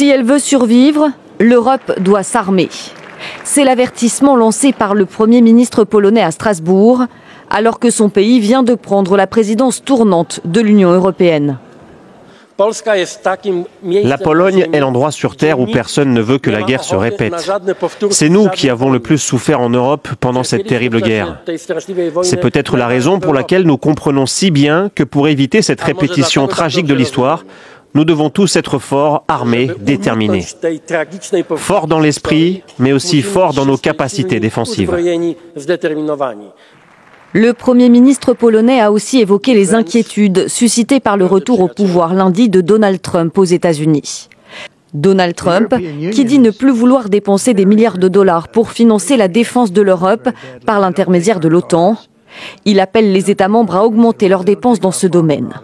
Si elle veut survivre, l'Europe doit s'armer. C'est l'avertissement lancé par le Premier ministre polonais à Strasbourg, alors que son pays vient de prendre la présidence tournante de l'Union européenne. La Pologne est l'endroit sur Terre où personne ne veut que la guerre se répète. C'est nous qui avons le plus souffert en Europe pendant cette terrible guerre. C'est peut-être la raison pour laquelle nous comprenons si bien que pour éviter cette répétition tragique de l'histoire, nous devons tous être forts, armés, déterminés. Forts dans l'esprit, mais aussi forts dans nos capacités défensives. Le Premier ministre polonais a aussi évoqué les inquiétudes suscitées par le retour au pouvoir lundi de Donald Trump aux États-Unis. Donald Trump, qui dit ne plus vouloir dépenser des milliards de dollars pour financer la défense de l'Europe par l'intermédiaire de l'OTAN. Il appelle les États membres à augmenter leurs dépenses dans ce domaine.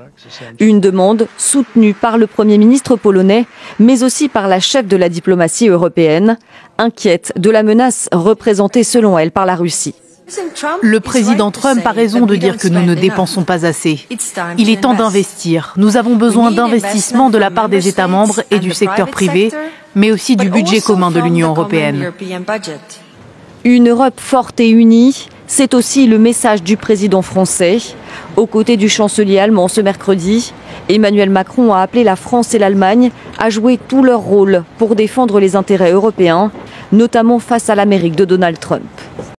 Une demande soutenue par le Premier ministre polonais, mais aussi par la chef de la diplomatie européenne, inquiète de la menace représentée selon elle par la Russie. Le président Trump a raison de dire que nous ne dépensons pas assez. Il est temps d'investir. Nous avons besoin d'investissements de la part des États membres et du secteur privé, mais aussi du budget commun de l'Union européenne. Une Europe forte et unie, c'est aussi le message du président français. Aux côtés du chancelier allemand ce mercredi, Emmanuel Macron a appelé la France et l'Allemagne à jouer tout leur rôle pour défendre les intérêts européens, notamment face à l'Amérique de Donald Trump.